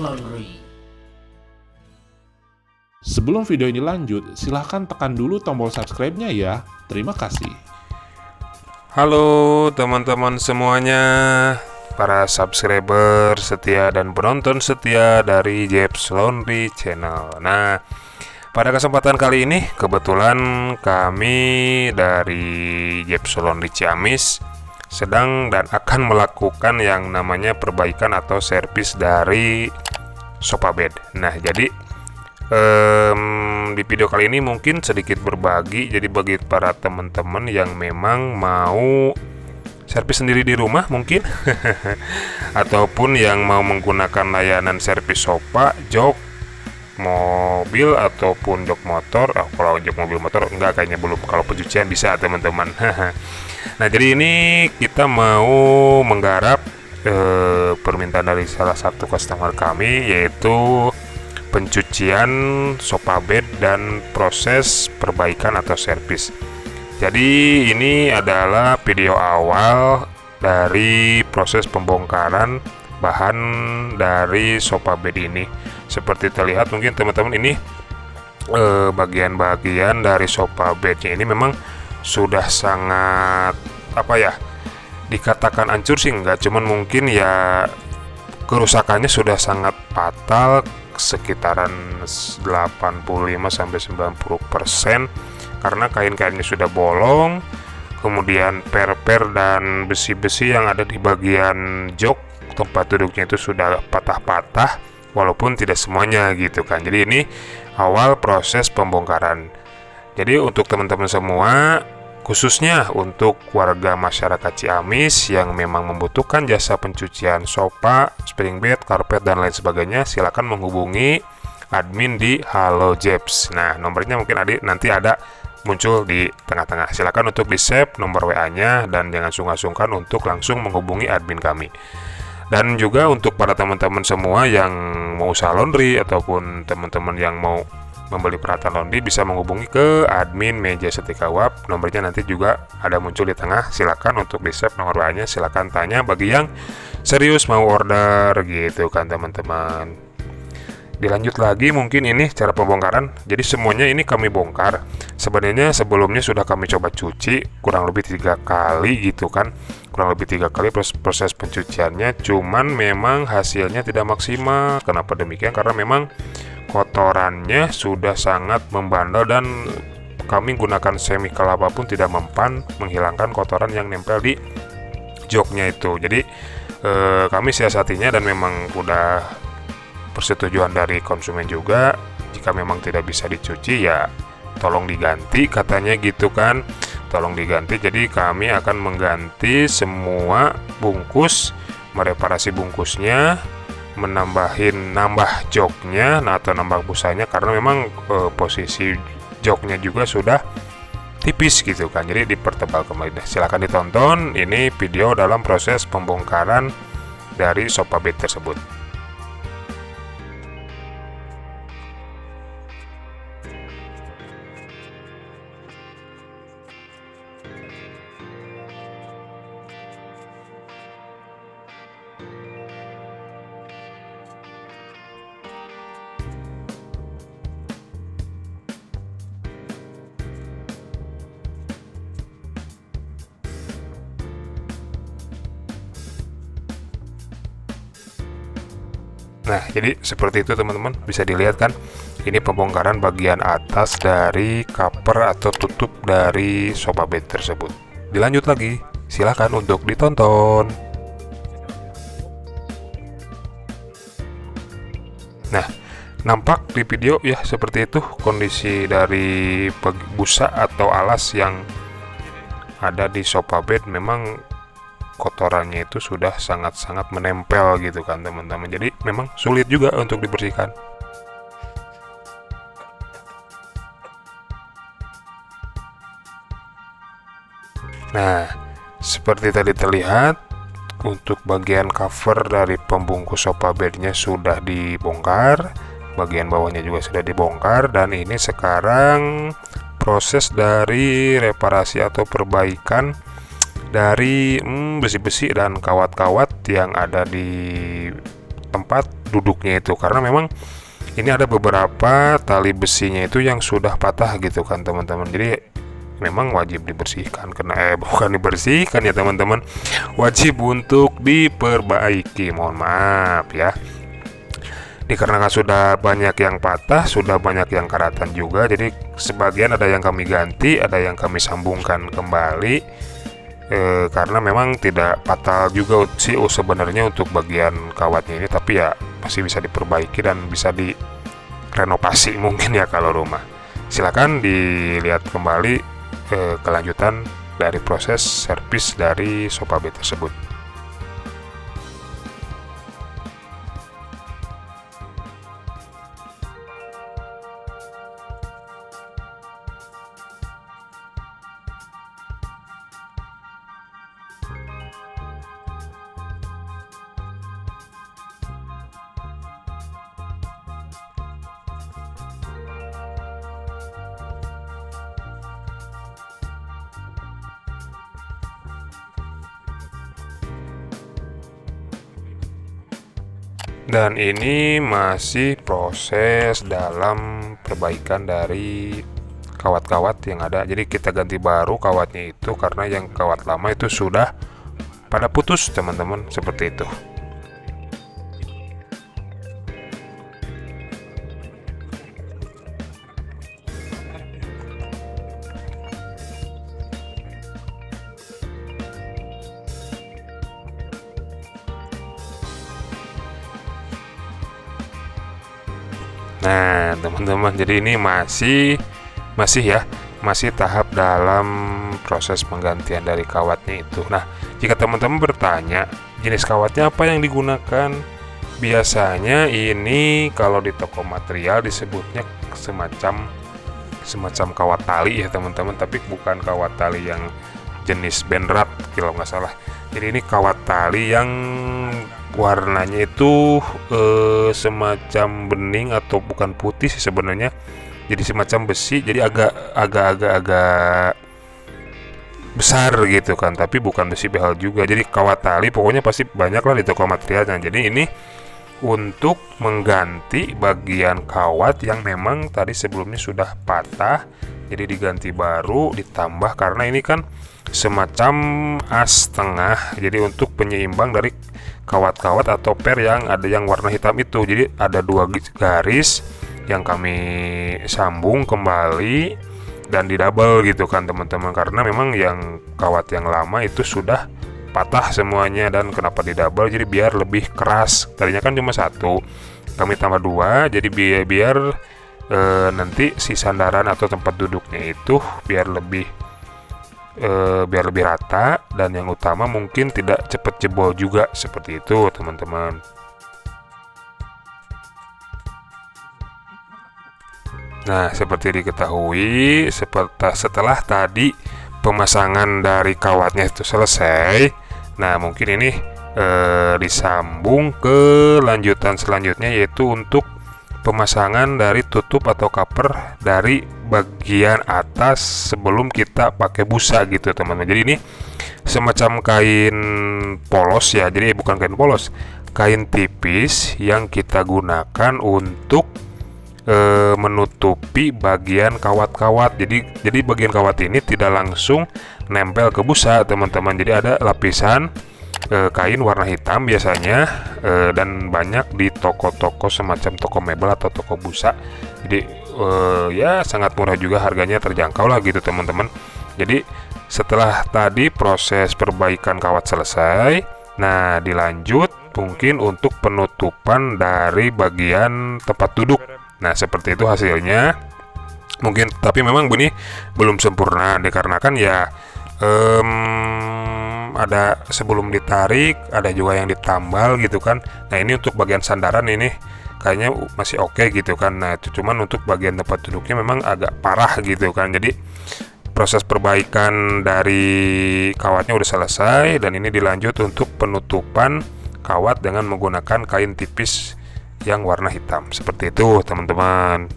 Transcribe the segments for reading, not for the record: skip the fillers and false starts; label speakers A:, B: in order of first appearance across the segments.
A: Laundry.
B: Sebelum video ini lanjut, silahkan tekan dulu tombol subscribe-nya ya. Terima kasih.
C: Halo teman-teman semuanya, para subscriber setia dan penonton setia dari Jeps Laundry Channel. Nah, pada kesempatan kali ini kebetulan kami dari Jeps Laundry Ciamis sedang dan akan melakukan yang namanya perbaikan atau servis dari sofa bed. Nah, jadi di video kali ini mungkin sedikit berbagi, jadi bagi para teman-teman yang memang mau servis sendiri di rumah mungkin ataupun yang mau menggunakan layanan servis sofa, jok mobil ataupun jok motor. Kalau jok mobil motor enggak, kayaknya belum. Kalau pencucian bisa teman-teman. Nah, jadi ini kita mau menggarap permintaan dari salah satu customer kami, yaitu pencucian sofa bed dan proses perbaikan atau servis. Jadi ini adalah video awal dari proses pembongkaran bahan dari sofa bed ini. Seperti terlihat mungkin teman-teman, ini bagian-bagian dari sofa bednya ini memang sudah sangat dikatakan hancur sih enggak, cuman mungkin ya kerusakannya sudah sangat fatal, sekitaran 85-90% karena kain-kainnya sudah bolong, kemudian per-per dan besi-besi yang ada di bagian jok tempat duduknya itu sudah patah-patah, walaupun tidak semuanya gitu kan. Jadi ini awal proses pembongkaran. Jadi untuk teman-teman semua, khususnya untuk warga masyarakat Ciamis yang memang membutuhkan jasa pencucian sofa, spring bed, karpet dan lain sebagainya, silakan menghubungi admin di Halo Jeps. Nah, nomornya mungkin nanti ada muncul di tengah-tengah. Silakan untuk di-save nomor WA-nya dan jangan sungkan-sungkan untuk langsung menghubungi admin kami. Dan juga untuk para teman-teman semua yang mau usaha laundry ataupun teman-teman yang mau membeli peralatan laundry, bisa menghubungi ke admin Meja Setrika Uap. Nomornya nanti juga ada muncul di tengah. Silakan untuk di-save nomor WA-nya, silakan tanya bagi yang serius mau order gitu kan teman-teman. Dilanjut lagi mungkin ini cara pembongkaran. Jadi semuanya ini kami bongkar. Sebenarnya sebelumnya sudah kami coba cuci kurang lebih 3 kali gitu kan. Kurang lebih 3 kali proses pencuciannya, cuman memang hasilnya tidak maksimal. Kenapa demikian? Karena memang kotorannya sudah sangat membandel dan kami gunakan chemical apapun tidak mempan menghilangkan kotoran yang nempel di joknya itu. Jadi kami siasatinya dan memang udah persetujuan dari konsumen juga, jika memang tidak bisa dicuci ya tolong diganti katanya gitu kan, tolong diganti. Jadi kami akan mengganti semua bungkus, mereparasi bungkusnya, nambah joknya atau nambah busanya karena memang posisi joknya juga sudah tipis gitu kan, jadi dipertebal kembali. Silahkan ditonton ini video dalam proses pembongkaran dari sofa bed tersebut. Nah, jadi seperti itu teman-teman, bisa dilihat kan, ini pembongkaran bagian atas dari cover atau tutup dari sofa bed tersebut. Dilanjut lagi, silahkan untuk ditonton. Nah, nampak di video ya seperti itu kondisi dari busa atau alas yang ada di sofa bed. Memang kotorannya itu sudah sangat-sangat menempel gitu kan teman-teman, jadi memang sulit juga untuk dibersihkan. Nah, seperti tadi terlihat, untuk bagian cover dari pembungkus sofa bednya sudah dibongkar, bagian bawahnya juga sudah dibongkar, dan ini sekarang proses dari reparasi atau perbaikan dari besi-besi dan kawat-kawat yang ada di tempat duduknya itu, karena memang ini ada beberapa tali besinya itu yang sudah patah gitu kan teman-teman. Jadi memang wajib dibersihkan, karena bukan dibersihkan ya teman-teman, wajib untuk diperbaiki, mohon maaf ya. Dikarenakan sudah banyak yang patah, sudah banyak yang karatan juga, jadi sebagian ada yang kami ganti, ada yang kami sambungkan kembali, karena memang tidak fatal juga sih sebenarnya untuk bagian kawatnya ini, tapi ya masih bisa diperbaiki dan bisa direnovasi mungkin ya kalau rumah. Silakan dilihat kembali kelanjutan dari proses servis dari sofa bed tersebut. Dan ini masih proses dalam perbaikan dari kawat-kawat yang ada. Jadi kita ganti baru kawatnya itu, karena yang kawat lama itu sudah pada putus teman-teman, seperti itu. Nah teman-teman, jadi ini masih tahap dalam proses penggantian dari kawatnya itu. Nah, jika teman-teman bertanya jenis kawatnya apa yang digunakan, biasanya ini kalau di toko material disebutnya semacam kawat tali ya teman-teman, tapi bukan kawat tali yang jenis benrat kalau nggak salah. Jadi ini kawat tali yang warnanya itu semacam bening, atau bukan putih sih sebenarnya, jadi semacam besi, jadi agak besar gitu kan, tapi bukan besi behel juga. Jadi kawat tali pokoknya pasti banyak lah di toko materialnya. Jadi ini untuk mengganti bagian kawat yang memang tadi sebelumnya sudah patah, jadi diganti baru, ditambah karena ini kan semacam as tengah, jadi untuk penyeimbang dari kawat-kawat atau per yang ada yang warna hitam itu. Jadi ada 2 garis yang kami sambung kembali dan didouble gitu kan teman-teman, karena memang yang kawat yang lama itu sudah patah semuanya. Dan kenapa didouble, jadi biar lebih keras, tadinya kan cuma 1, kami tambah 2, jadi biar nanti si sandaran atau tempat duduknya itu biar lebih rata, dan yang utama mungkin tidak cepat jebol juga, seperti itu teman-teman. Nah, seperti diketahui, setelah tadi pemasangan dari kawatnya itu selesai, nah mungkin ini disambung ke lanjutan selanjutnya, yaitu untuk pemasangan dari tutup atau cover dari bagian atas sebelum kita pakai busa gitu teman-teman. Jadi ini semacam kain polos ya, jadi bukan kain polos, kain tipis yang kita gunakan untuk menutupi bagian kawat-kawat. Jadi bagian kawat ini tidak langsung nempel ke busa teman-teman, jadi ada lapisan kain warna hitam biasanya, dan banyak di toko-toko semacam toko mebel atau toko busa. Jadi ya sangat murah juga, harganya terjangkau lah gitu teman-teman. Jadi setelah tadi proses perbaikan kawat selesai, nah dilanjut mungkin untuk penutupan dari bagian tempat duduk. Nah seperti itu hasilnya mungkin, tapi memang ini belum sempurna dikarenakan ya ada sebelum ditarik, ada juga yang ditambal gitu kan. Nah ini untuk bagian sandaran ini kayaknya masih oke gitu kan. Nah itu cuman untuk bagian tempat duduknya memang agak parah gitu kan. Jadi proses perbaikan dari kawatnya udah selesai, dan ini dilanjut untuk penutupan kawat dengan menggunakan kain tipis yang warna hitam, seperti itu teman-teman.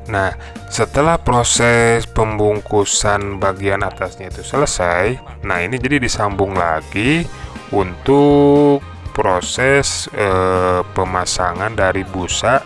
C: Nah, Setelah proses pembungkusan bagian atasnya itu selesai, nah ini jadi disambung lagi untuk proses pemasangan dari busa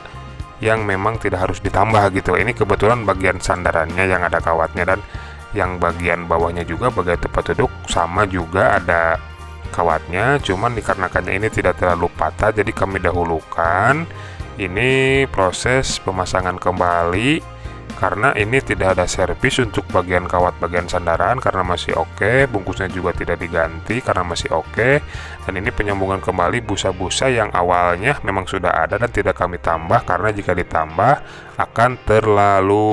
C: yang memang tidak harus ditambah gitu. Ini kebetulan bagian sandarannya yang ada kawatnya, dan yang bagian bawahnya juga bagian tempat duduk sama juga ada kawatnya, cuman dikarenakannya ini tidak terlalu patah, jadi kami dahulukan ini proses pemasangan kembali, karena ini tidak ada servis untuk bagian kawat bagian sandaran karena masih oke, bungkusnya juga tidak diganti karena masih oke, dan ini penyambungan kembali busa-busa yang awalnya memang sudah ada dan tidak kami tambah karena jika ditambah akan terlalu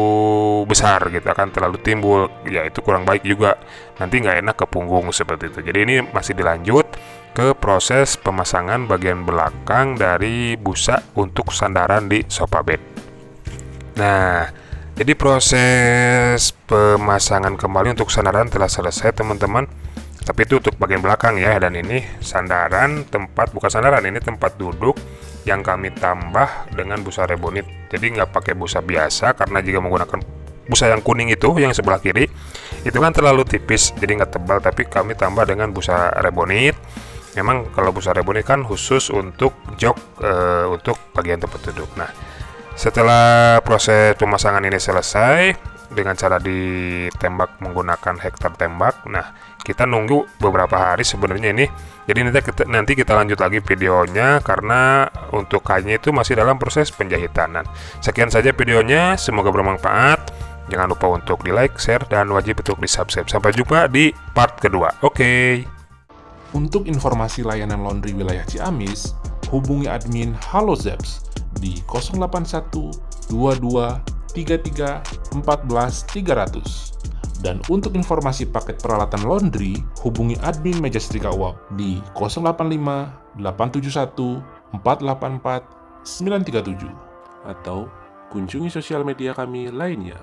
C: besar gitu, akan terlalu timbul, ya itu kurang baik juga, nanti nggak enak ke punggung seperti itu. Jadi ini masih dilanjut ke proses pemasangan bagian belakang dari busa untuk sandaran di sofa bed. Nah, jadi proses pemasangan kembali untuk sandaran telah selesai teman-teman. Tapi itu untuk bagian belakang ya. Dan ini sandaran bukan sandaran, ini tempat duduk yang kami tambah dengan busa rebonit. Jadi nggak pakai busa biasa, karena jika menggunakan busa yang kuning itu yang sebelah kiri itu kan terlalu tipis, jadi nggak tebal. Tapi kami tambah dengan busa rebonit. Memang kalau busa rebonit kan khusus untuk jok untuk bagian tempat duduk. Nah, setelah proses pemasangan ini selesai dengan cara ditembak menggunakan hektar tembak, nah kita nunggu beberapa hari sebenarnya ini. Jadi nanti kita lanjut lagi videonya karena untuk kainnya itu masih dalam proses penjahitan. Sekian saja videonya, semoga bermanfaat. Jangan lupa untuk di like, share, dan wajib untuk di subscribe. Sampai jumpa di part kedua. Oke.
B: Untuk informasi layanan laundry wilayah Ciamis, hubungi admin Halo Zeps di 081 22 33 14 300. Dan untuk informasi paket peralatan laundry, hubungi admin Meja Setrika Uap di 085 871 484 937 atau kunjungi sosial media kami lainnya.